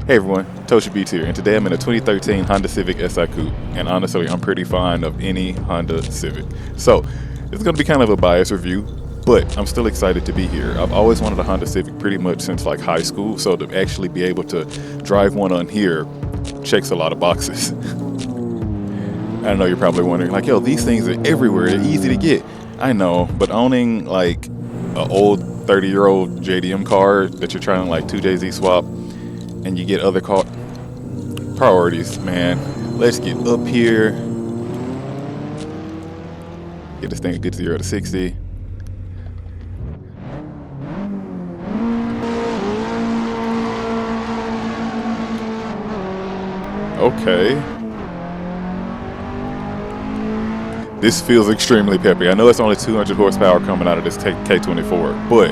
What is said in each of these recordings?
Hey everyone, toshiibeats here, and today I'm in a 2013 Honda Civic Si Coupe, and honestly I'm pretty fond of any Honda Civic. So, it's going to be kind of a biased review, but I'm still excited to be here. I've always wanted a Honda Civic pretty much since like high school, so to actually be able to drive one on here checks a lot of boxes. I know you're probably wondering, like, yo, these things are everywhere, they're easy to get. I know, but owning like an old 30-year-old JDM car that you're trying to like 2JZ swap, and you get other car priorities, man. Let's get up here. Get this thing a good 0 to 60. Okay. This feels extremely peppy. I know it's only 200 horsepower coming out of this K24, but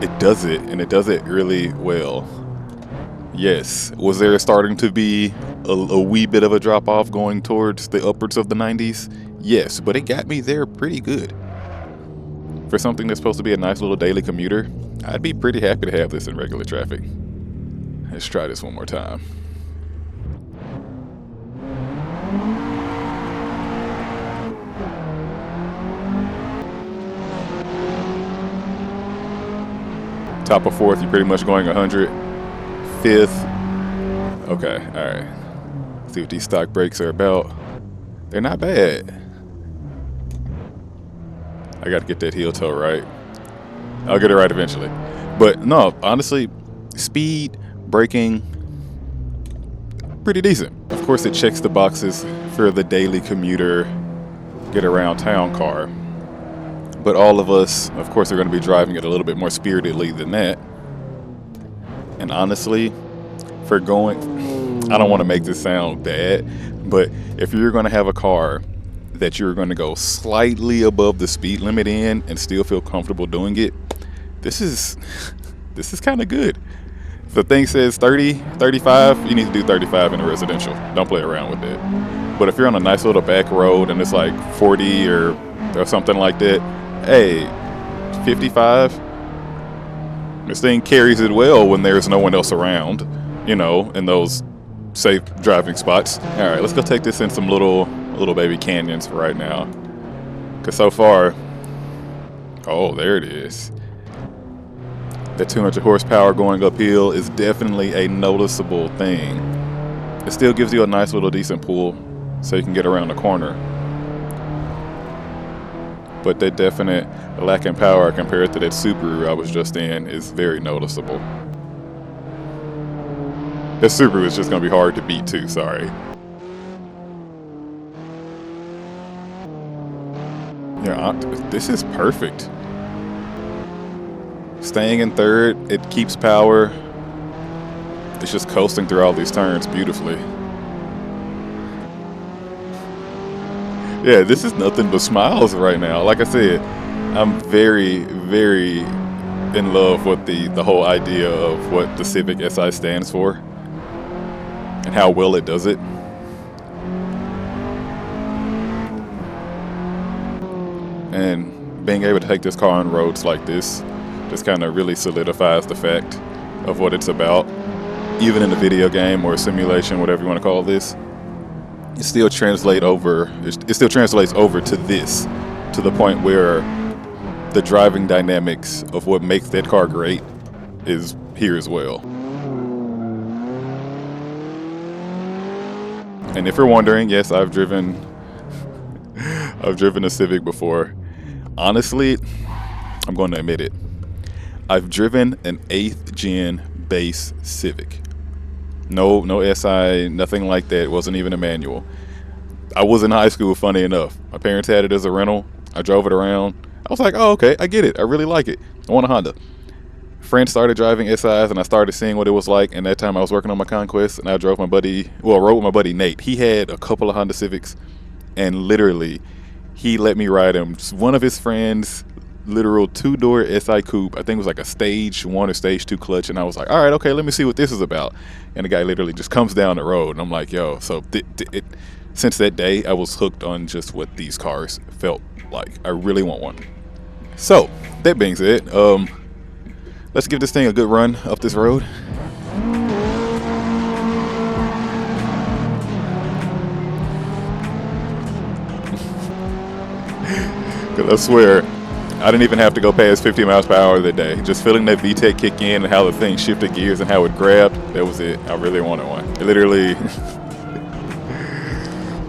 it does it, and it does it really well. Yes. Was there starting to be a wee bit of a drop off going towards the upwards of the 90s? Yes, but it got me there pretty good. For something that's supposed to be a nice little daily commuter, I'd be pretty happy to have this in regular traffic. Let's try this one more time. Top of fourth, you're pretty much going 100. Fifth. Okay, alright. See what these stock brakes are about. They're not bad. I gotta get that heel toe right. I'll get it right eventually. But no, honestly, speed, braking, pretty decent. Of course, it checks the boxes for the daily commuter, get around town car. But all of us, of course, are going to be driving it a little bit more spiritedly than that. And honestly, for going, I don't want to make this sound bad, but if you're going to have a car that you're going to go slightly above the speed limit in and still feel comfortable doing it, this is kind of good. If the thing says 30, 35, you need to do 35 in a residential. Don't play around with it. But if you're on a nice little back road and it's like 40 or something like that, hey, 55. This thing carries it well when there's no one else around, you know, in those safe driving spots. All right, let's go take this in some little baby canyons for right now. Because so far, oh, there it is. That 200 horsepower going uphill is definitely a noticeable thing. It still gives you a nice little decent pull so you can get around the corner. But that definite lack in power compared to that Subaru I was just in is very noticeable. That Subaru is just going to be hard to beat too, sorry. Yeah, this is perfect. Staying in third, it keeps power. It's just coasting through all these turns beautifully. Yeah, this is nothing but smiles right now. Like I said, I'm very, very in love with the whole idea of what the Civic Si stands for and how well it does it. And being able to take this car on roads like this just kind of really solidifies the fact of what it's about. Even in the video game or simulation, whatever you want to call this, it still translates over to this, to the point where the driving dynamics of what makes that car great is here as well. And if you're wondering, yes, I've driven a Civic before. Honestly, I'm going to admit it. I've driven an 8th gen base Civic. No SI, nothing like that. It wasn't even a manual. I was in high school, funny enough. My parents had it as a rental. I drove it around. I was like, oh, okay, I get it. I really like it. I want a Honda. Friends started driving SIs, and I started seeing what it was like. And that time I was working on my Conquest, and I rode with my buddy Nate. He had a couple of Honda Civics, and literally, he let me ride him. One of his friends, literal 2-door Si Coupe, I think it was like a stage 1 or stage 2 clutch, and I was like, all right, okay, let me see what this is about. And the guy literally just comes down the road, and I'm like, yo, so since that day, I was hooked on just what these cars felt like. I really want one. So, that being said, let's give this thing a good run up this road. 'Cause I swear, I didn't even have to go past 50 miles per hour that day. Just feeling that VTEC kick in and how the thing shifted gears and how it grabbed, that was it. I really wanted one. It literally,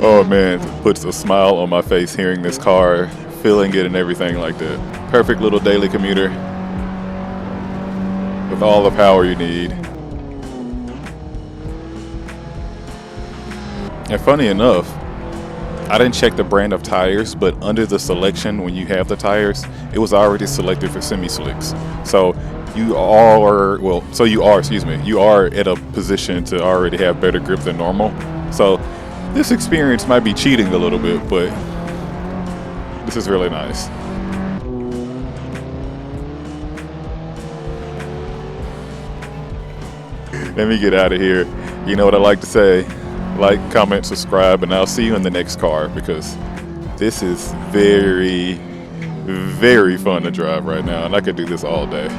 oh man, puts a smile on my face hearing this car, feeling it and everything like that. Perfect little daily commuter with all the power you need. And funny enough, I didn't check the brand of tires, but under the selection, when you have the tires, it was already selected for semi-slicks. So you are at a position to already have better grip than normal. So this experience might be cheating a little bit, but this is really nice. Let me get out of here. You know what I like to say? Like, comment, subscribe, and I'll see you in the next car, because this is very, very fun to drive right now, and I could do this all day.